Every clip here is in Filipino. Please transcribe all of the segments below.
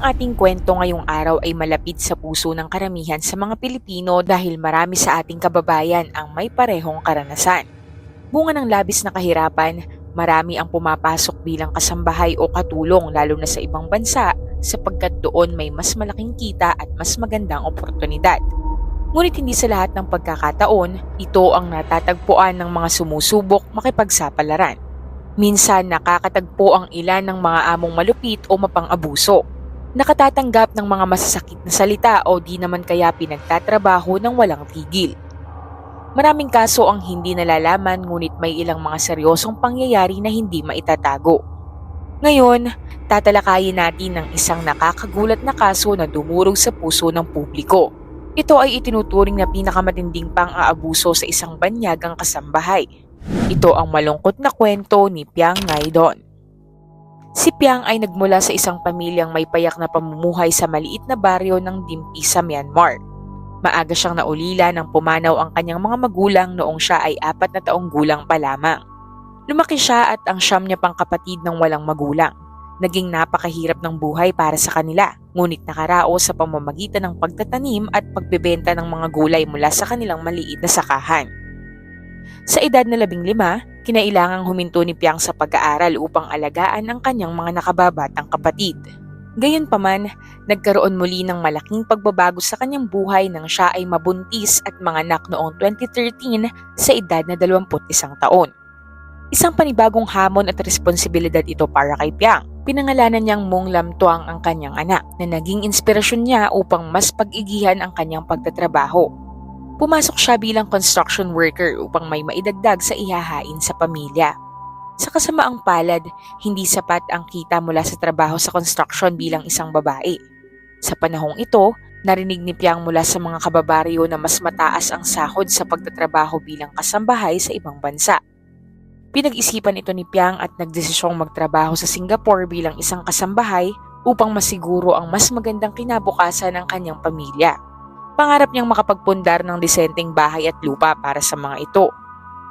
Ang ating kwento ngayong araw ay malapit sa puso ng karamihan sa mga Pilipino dahil marami sa ating kababayan ang may parehong karanasan. Bunga ng labis na kahirapan, marami ang pumapasok bilang kasambahay o katulong lalo na sa ibang bansa sapagkat doon may mas malaking kita at mas magandang oportunidad. Ngunit hindi sa lahat ng pagkakataon, ito ang natatagpuan ng mga sumusubok makipagsapalaran. Minsan nakakatagpo ang ilan ng mga among malupit o mapang-abuso. Nakatatanggap ng mga masasakit na salita o di naman kaya pinagtatrabaho ng walang tigil. Maraming kaso ang hindi nalalaman ngunit may ilang mga seryosong pangyayari na hindi maitatago. Ngayon, tatalakayin natin ang isang nakakagulat na kaso na dumurog sa puso ng publiko. Ito ay itinuturing na pinakamatinding pang-aabuso sa isang banyagang kasambahay. Ito ang malungkot na kwento ni Piang Ngaydon. Si Piang ay nagmula sa isang pamilyang may payak na pamumuhay sa maliit na baryo ng Dimpi sa Myanmar. Maaga siyang naulila nang pumanaw ang kanyang mga magulang noong siya ay 4 na taong gulang pa lamang. Lumaki siya at ang siyam niya pang kapatid ng walang magulang. Naging napakahirap ng buhay para sa kanila, ngunit nakaraos sa pamamagitan ng pagtatanim at pagbebenta ng mga gulay mula sa kanilang maliit na sakahan. Sa edad na 15, kinailangang huminto ni Piang sa pag-aaral upang alagaan ang kanyang mga nakababatang kapatid. Gayunpaman, nagkaroon muli ng malaking pagbabago sa kanyang buhay nang siya ay mabuntis at manganak noong 2013 sa edad na 21 taon. Isang panibagong hamon at responsibilidad ito para kay Piang. Pinangalanan niyang Mong Lam Tuang ang kanyang anak na naging inspirasyon niya upang mas pag-igihan ang kanyang pagtatrabaho. Pumasok siya bilang construction worker upang may maidagdag sa ihahain sa pamilya. Sa kasamaang palad, hindi sapat ang kita mula sa trabaho sa construction bilang isang babae. Sa panahong ito, narinig ni Piang mula sa mga kababaryo na mas mataas ang sahod sa pagtatrabaho bilang kasambahay sa ibang bansa. Pinag-isipan ito ni Piang at nagdesisyong magtrabaho sa Singapore bilang isang kasambahay upang masiguro ang mas magandang kinabukasan ng kanyang pamilya. Pangarap niyang makapagpundar ng disenteng bahay at lupa para sa mga ito.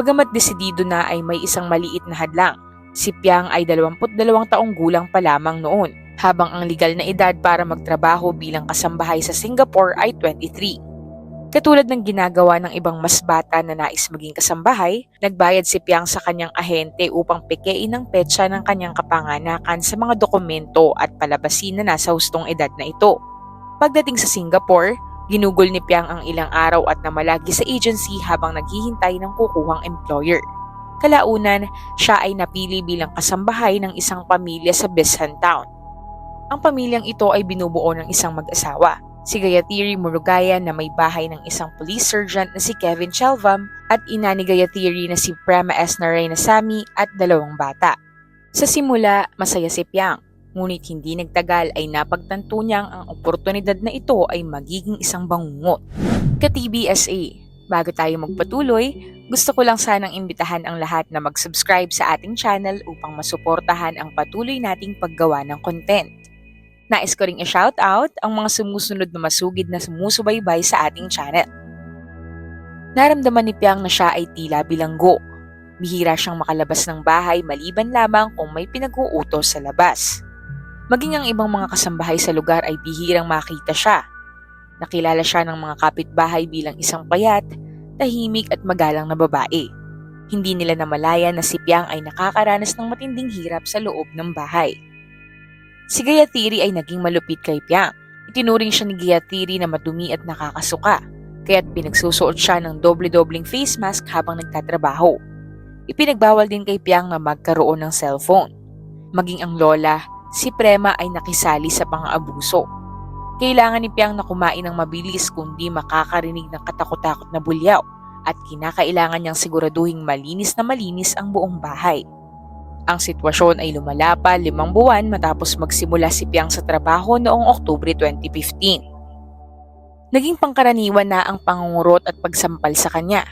Bagamat desidido na ay may isang maliit na hadlang. Si Piang ay 22 taong gulang pa lamang noon, habang ang legal na edad para magtrabaho bilang kasambahay sa Singapore ay 23. Katulad ng ginagawa ng ibang mas bata na nais maging kasambahay, nagbayad si Piang sa kanyang ahente upang pekein ang petsa ng kanyang kapanganakan sa mga dokumento at palabasin na nasa hustong edad na ito. Pagdating sa Singapore, ginugol ni Piang ang ilang araw at namalagi sa agency habang naghihintay ng kukuhang employer. Kalaunan, siya ay napili bilang kasambahay ng isang pamilya sa Beshan Town. Ang pamilyang ito ay binubuo ng isang mag-asawa, si Gayatri Murugayan na may bahay ng isang police sergeant na si Kevin Chelvam at ina ni Gayatri na si Prema S. Naraynasamy at 2 bata. Sa simula, masaya si Piang. Ngunit hindi nagtagal ay napagtanto niyang ang oportunidad na ito ay magiging isang bangungot. Ka-TBSA, bago tayo magpatuloy, gusto ko lang sanang imbitahan ang lahat na mag-subscribe sa ating channel upang masuportahan ang patuloy nating paggawa ng content. Nais ko ring i-shoutout ang mga sumusunod na masugid na sumusubaybay sa ating channel. Naramdaman ni Piang na siya ay tila bilanggo. Bihira siyang makalabas ng bahay maliban lamang kung may pinag-uutos sa labas. Maging ang ibang mga kasambahay sa lugar ay bihirang makita siya. Nakilala siya ng mga kapitbahay bilang isang payat, tahimik at magalang na babae. Hindi nila namalayan na si Piang ay nakakaranas ng matinding hirap sa loob ng bahay. Si Gayatri ay naging malupit kay Piang. Itinuring siya ni Gayatri na madumi at nakakasuka, kaya't pinagsusuot siya ng doble-dobling face mask habang nagtatrabaho. Ipinagbawal din kay Piang na magkaroon ng cellphone. Maging ang lola, si Prema ay nakisali sa pang-aabuso. Kailangan ni Piang na kumain ng mabilis kundi makakarinig ng katakot-takot na bulyaw at kinakailangan niyang siguraduhing malinis na malinis ang buong bahay. Ang sitwasyon ay lumala pa 5 buwan matapos magsimula si Piang sa trabaho noong Oktubre 2015. Naging pangkaraniwan na ang pangungurot at pagsampal sa kanya.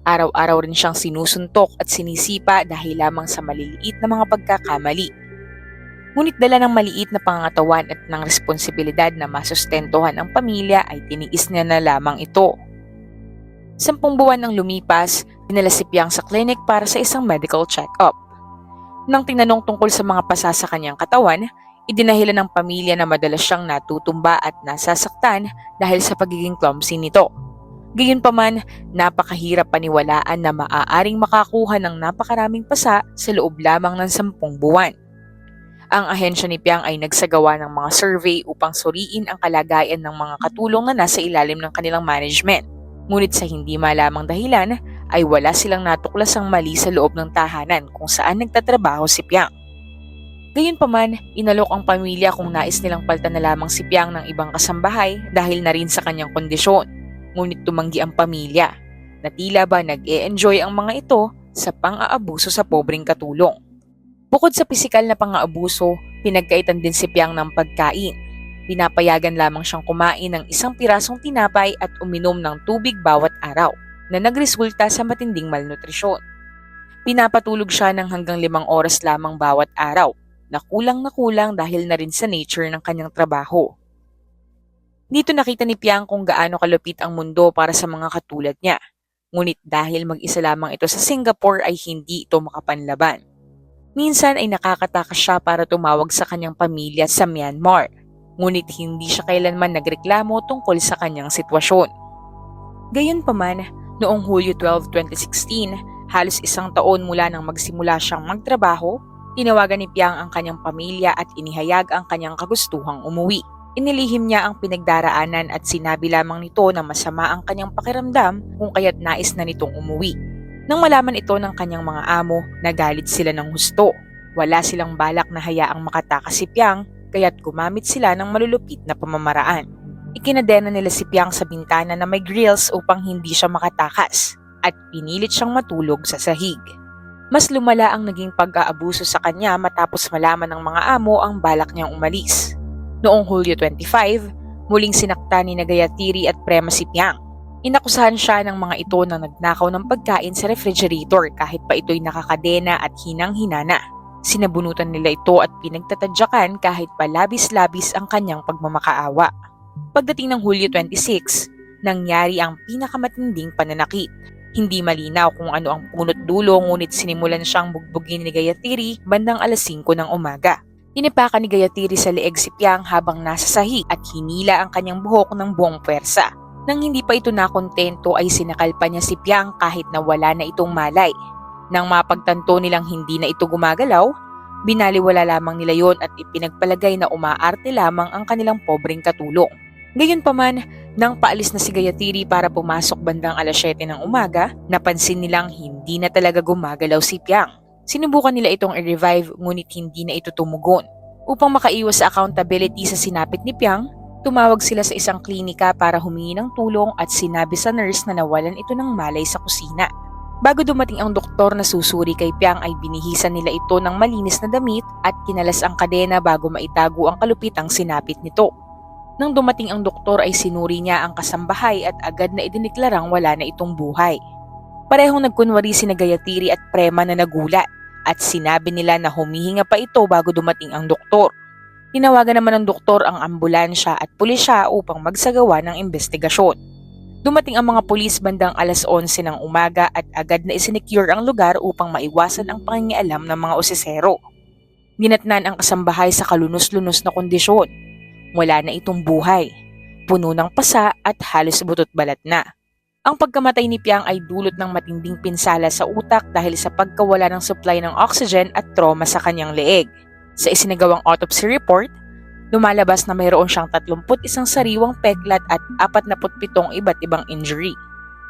Araw-araw rin siyang sinusuntok at sinisipa dahil lamang sa maliliit na mga pagkakamali. Ngunit dala ng maliit na pangangatawan at ng responsibilidad na masustentuhan ang pamilya ay tiniis niya na lamang ito. 10 buwan nang lumipas, dinala si Piang sa clinic para sa isang medical check-up. Nang tinanong tungkol sa mga pasa sa kanyang katawan, Idinahilan ng pamilya na madalas siyang natutumba at nasasaktan dahil sa pagiging clumsy nito. Gayunpaman, napakahirap paniwalaan na maaaring makakuha ng napakaraming pasa sa loob lamang ng 10 buwan. Ang ahensya ni Piang ay nagsagawa ng mga survey upang suriin ang kalagayan ng mga katulong na nasa ilalim ng kanilang management. Ngunit sa hindi malamang dahilan ay wala silang natuklasang mali sa loob ng tahanan kung saan nagtatrabaho si Piang. Gayunpaman, inalok ang pamilya kung nais nilang palitan na lamang si Piang ng ibang kasambahay dahil na rin sa kanyang kondisyon. Ngunit tumanggi ang pamilya na tila ba nag-e-enjoy ang mga ito sa pang-aabuso sa pobreng katulong. Bukod sa pisikal na pang-aabuso, pinagkaitan din si Piang ng pagkain. Pinapayagan lamang siyang kumain ng 1 pirasong tinapay at uminom ng tubig bawat araw na nagresulta sa matinding malnutrisyon. Pinapatulog siya ng hanggang 5 oras lamang bawat araw na kulang dahil na rin sa nature ng kanyang trabaho. Dito nakita ni Piang kung gaano kalupit ang mundo para sa mga katulad niya. Ngunit dahil mag-isa lamang ito sa Singapore ay hindi ito makapanlaban. Minsan ay nakakatakas siya para tumawag sa kanyang pamilya sa Myanmar. Ngunit hindi siya kailanman nagreklamo tungkol sa kanyang sitwasyon. Gayunpaman, noong Hulyo 12, 2016, halos 1 taon mula nang magsimula siyang magtrabaho, tinawagan ni Piang ang kanyang pamilya at inihayag ang kanyang kagustuhang umuwi. Inilihim niya ang pinagdaraanan at sinabi lamang nito na masama ang kanyang pakiramdam kung kaya't nais na nitong umuwi. Nang malaman ito ng kanyang mga amo, nagalit sila ng husto. Wala silang balak na hayaang makatakas si Piang, kaya't gumamit sila ng malulupit na pamamaraan. Ikinadena nila si Piang sa bintana na may grills upang hindi siya makatakas at pinilit siyang matulog sa sahig. Mas lumala ang naging pag-aabuso sa kanya matapos malaman ng mga amo ang balak niyang umalis. Noong Hulyo 25, muling sinakta ni Gayatri at Prema si Piang. Inakusahan siya ng mga ito na nagnakaw ng pagkain sa refrigerator kahit pa ito'y nakakadena at hinang-hinana. Sinabunutan nila ito at pinagtatadyakan kahit pa labis-labis ang kanyang pagmamakaawa. Pagdating ng Hulyo 26, nangyari ang pinakamatinding pananakit. Hindi malinaw kung ano ang punot dulo ngunit sinimulan siyang bugbugin ni Gayatri bandang 5:00 ng umaga. Inipakan ni Gayatri sa leeg si Piang habang nasa sahig at hinila ang kanyang buhok ng buong puwersa. Nang hindi pa ito nakontento ay sinakalpa niya si Piang kahit na wala na itong malay. Nang mapagtanto nilang hindi na ito gumagalaw, binaliwala lamang nila yon at ipinagpalagay na umaarte lamang ang kanilang pobreng katulong. Gayunpaman, nang paalis na si Gayatri para pumasok bandang 7:00 ng umaga, napansin nilang hindi na talaga gumagalaw si Piang. Sinubukan nila itong i-revive ngunit hindi na ito tumugon. Upang makaiwas sa accountability sa sinapit ni Piang, tumawag sila sa isang klinika para humingi ng tulong at sinabi sa nurse na nawalan ito ng malay sa kusina. Bago dumating ang doktor na susuri kay Piang ay binihisan nila ito ng malinis na damit at kinalas ang kadena bago maitago ang kalupitang sinapit nito. Nang dumating ang doktor ay sinuri niya ang kasambahay at agad na idineklarang wala na itong buhay. Parehong nagkunwari si Gayatri at Prema na nagulat at sinabi nila na humihinga pa ito bago dumating ang doktor. Tinawagan naman ng doktor ang ambulansya at pulisya upang magsagawa ng investigasyon. Dumating ang mga pulis bandang 11:00 ng umaga at agad na isinecure ang lugar upang maiwasan ang pangingialam ng mga osesero. Ginatnan ang kasambahay sa kalunos-lunos na kondisyon. Wala na itong buhay, puno ng pasa at halos butot balat na. Ang pagkamatay ni Piang ay dulot ng matinding pinsala sa utak dahil sa pagkawala ng supply ng oxygen at trauma sa kanyang leeg. Sa isinagawang autopsy report, lumalabas na mayroon siyang 31 sariwang peklat at 47 iba't ibang injury.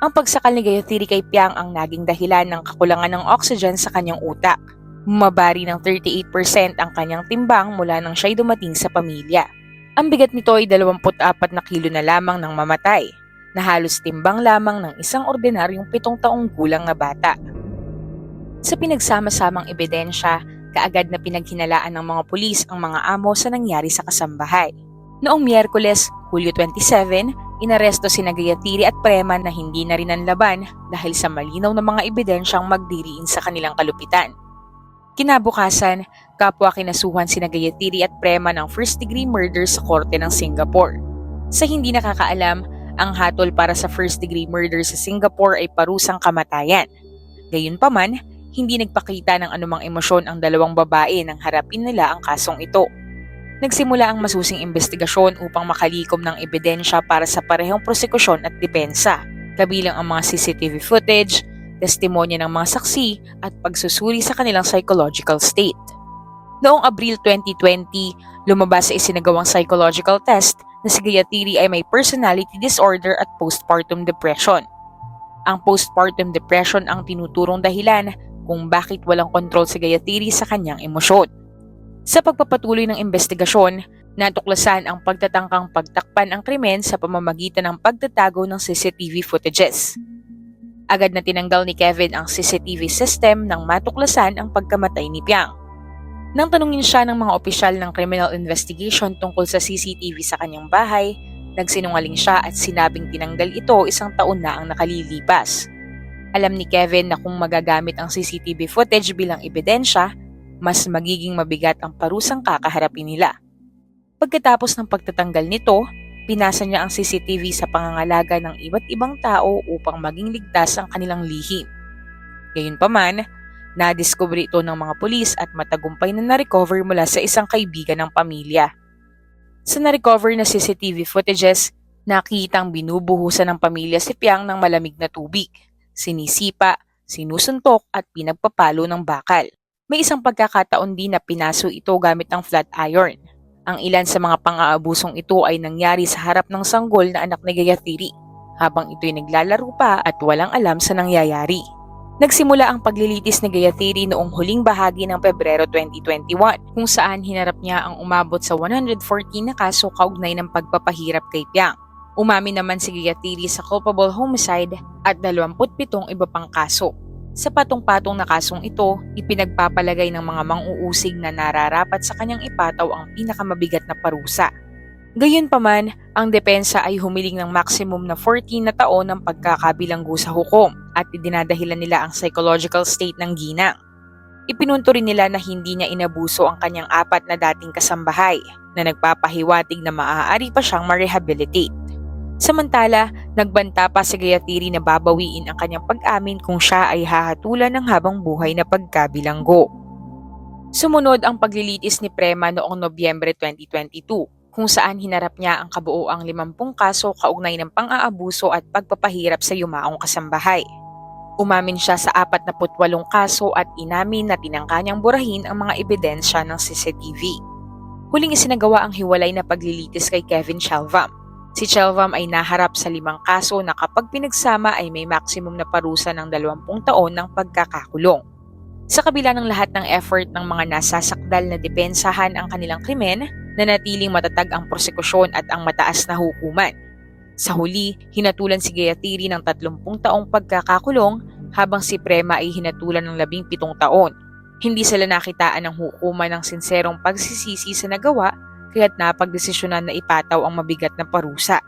Ang pagsakal ni Gayatri kay Piang ang naging dahilan ng kakulangan ng oxygen sa kanyang utak. Bumabari ng 38% ang kanyang timbang mula nang siya'y dumating sa pamilya. Ang bigat nito ay 24 na kilo na lamang nang mamatay, na halos timbang lamang ng isang ordinaryong 7 taong gulang na bata. Sa pinagsama-samang ebidensya, kaagad na pinaghinalaan ng mga pulis ang mga amo sa nangyari sa kasambahay. Noong Miyerkules, Hulyo 27, inaresto si Gayatri at Prema na hindi na rin nanlaban dahil sa malinaw na mga ebidensyang magdiriin sa kanilang kalupitan. Kinabukasan, kapwa kinasuhan si Gayatri at Prema ng first-degree murder sa korte ng Singapore. Sa hindi nakakaalam, ang hatol para sa first-degree murder sa Singapore ay parusang kamatayan. Gayunpaman, hindi nagpakita ng anumang emosyon ang dalawang babae nang harapin nila ang kasong ito. Nagsimula ang masusing investigasyon upang makalikom ng ebidensya para sa parehong prosekusyon at depensa, kabilang ang mga CCTV footage, testimonya ng mga saksi at pagsusuri sa kanilang psychological state. Noong Abril 2020, lumabas sa isinagawang psychological test na si Gayatri ay may personality disorder at postpartum depression. Ang postpartum depression ang tinuturong dahilan kung bakit walang kontrol si Gayatri sa kanyang emosyon. Sa pagpapatuloy ng investigasyon, natuklasan ang pagtatangkang pagtakpan ang krimen sa pamamagitan ng pagtatago ng CCTV footages. Agad na tinanggal ni Kevin ang CCTV system nang matuklasan ang pagkamatay ni Piang. Nang tanungin siya ng mga opisyal ng criminal investigation tungkol sa CCTV sa kanyang bahay, nagsinungaling siya at sinabing tinanggal ito 1 taon na ang nakalilipas. Alam ni Kevin na kung magagamit ang CCTV footage bilang ebidensya, mas magiging mabigat ang parusang kakaharapin nila. Pagkatapos ng pagtatanggal nito, pinasa niya ang CCTV sa pangangalaga ng iba't ibang tao upang maging ligtas ang kanilang lihim. Gayunpaman, nadiskubre ito ng mga pulis at matagumpay na na-recover mula sa isang kaibigan ng pamilya. Sa na-recover na CCTV footages, nakitang binubuhusan ng pamilya si Piang ng malamig na tubig, sinisipa, sinusuntok at pinagpapalo ng bakal. May isang pagkakataon din na pinaso ito gamit ang flat iron. Ang ilan sa mga pang-aabusong ito ay nangyari sa harap ng sanggol na anak ni Gayatri, habang ito'y naglalaro pa at walang alam sa nangyayari. Nagsimula ang paglilitis ni Gayatri noong huling bahagi ng Pebrero 2021 kung saan hinarap niya ang umabot sa 114 na kaso kaugnay ng pagpapahirap kay Piang. Umamin naman si Gayatri sa culpable homicide at 27 iba pang kaso. Sa patong-patong na kasong ito, ipinagpapalagay ng mga mang-uusig na nararapat sa kanyang ipataw ang pinakamabigat na parusa. Gayunpaman, ang depensa ay humiling ng maximum na 14 na taon ng pagkakabilanggo sa hukom at idinadahilan nila ang psychological state ng ginang. Ipinunto rin nila na hindi niya inabuso ang kanyang 4 na dating kasambahay na nagpapahiwatig na maaari pa siyang ma-rehabilitate. Samantala, nagbanta pa si Gayatri na babawiin ang kanyang pag-amin kung siya ay hahatulan ng habang buhay na pagkabilanggo. Sumunod ang paglilitis ni Prema noong Nobyembre 2022 kung saan hinarap niya ang kabuoang 50 kaso kaugnay ng pang-aabuso at pagpapahirap sa yumaong kasambahay. Umamin siya sa 48 kaso at inamin na tinangka niyang burahin ang mga ebidensya ng CCTV. Huling isinagawa ang hiwalay na paglilitis kay Kevin Shalvam. Si Shalvam ay naharap sa 5 kaso na kapag pinagsama ay may maximum na parusa ng 20 taon ng pagkakakulong. Sa kabila ng lahat ng effort ng mga nasasakdal na depensahan ang kanilang krimen, nanatiling matatag ang prosekusyon at ang mataas na hukuman. Sa huli, hinatulan si Gayatri ng 30 taong pagkakakulong habang si Prema ay hinatulan ng 17 taon. Hindi sila nakitaan ng hukuman ng sinserong pagsisisi sa nagawa kaya't napagdesisyonan na ipataw ang mabigat na parusa.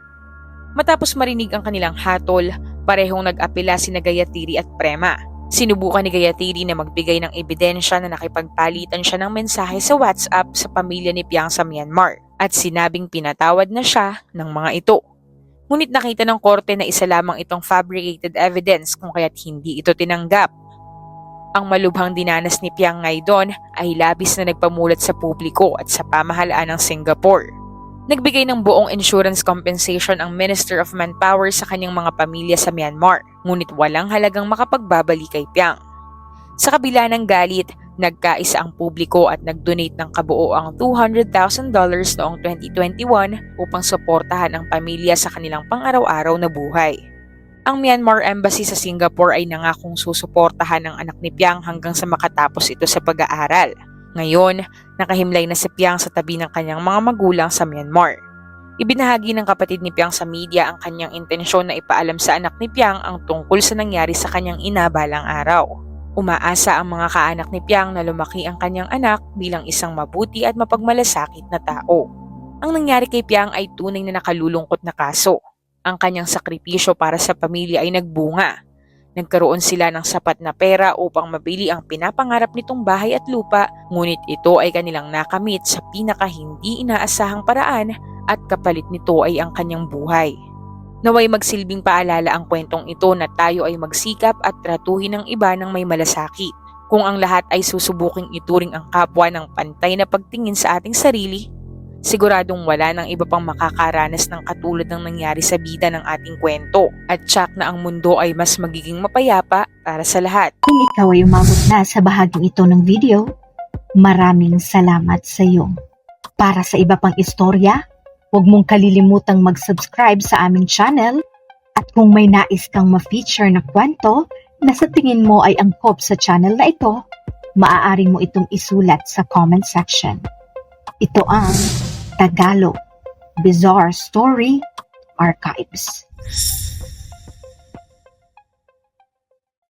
Matapos marinig ang kanilang hatol, parehong nag-apela sina Gayatri at Prema. Sinubukan ni Gayatri na magbigay ng ebidensya na nakipagpalitan siya ng mensahe sa WhatsApp sa pamilya ni Piang sa Myanmar at sinabing pinatawad na siya ng mga ito. Ngunit nakita ng korte na isa lamang itong fabricated evidence kung kaya't hindi ito tinanggap. Ang malubhang dinanas ni Piang Ngaydon ay labis na nagpamulat sa publiko at sa pamahalaan ng Singapore. Nagbigay ng buong insurance compensation ang Minister of Manpower sa kanyang mga pamilya sa Myanmar, ngunit walang halagang makapagbabalik kay Piang. Sa kabila ng galit, nagkaisa ang publiko at nag-donate ng kabuoang $200,000 noong 2021 upang suportahan ang pamilya sa kanilang pang-araw-araw na buhay. Ang Myanmar Embassy sa Singapore ay nangakong susuportahan ang anak ni Piang hanggang sa makatapos ito sa pag-aaral. Ngayon, nakahimlay na si Piang sa tabi ng kanyang mga magulang sa Myanmar. Ibinahagi ng kapatid ni Piang sa media ang kanyang intensyon na ipaalam sa anak ni Piang ang tungkol sa nangyari sa kanyang inabalang araw. Umaasa ang mga kaanak ni Piang na lumaki ang kanyang anak bilang isang mabuti at mapagmalasakit na tao. Ang nangyari kay Piang ay tunay na nakalulungkot na kaso. Ang kanyang sakripisyo para sa pamilya ay nagbunga. Nagkaroon sila ng sapat na pera upang mabili ang pinapangarap nitong bahay at lupa, ngunit ito ay kanilang nakamit sa pinaka hindi inaasahang paraan at kapalit nito ay ang kanyang buhay. Naway magsilbing paalala ang kwentong ito na tayo ay magsikap at tratuhin ng iba ng may malasakit. Kung ang lahat ay susubuking ituring ang kapwa ng pantay na pagtingin sa ating sarili, Siguradong wala ng iba pang makakaranas ng katulad ng nangyari sa bida ng ating kwento at tsak na ang mundo ay mas magiging mapayapa para sa lahat. Kung ikaw ay umabot na sa bahaging ito ng video, maraming salamat sa iyo. Para sa iba pang istorya, huwag mong kalilimutang mag-subscribe sa aming channel at kung may nais kang ma-feature na kwento na sa tingin mo ay angkop sa channel na ito, maaari mo itong isulat sa comment section. Ito ang Tagalog Bizarre Story Archives.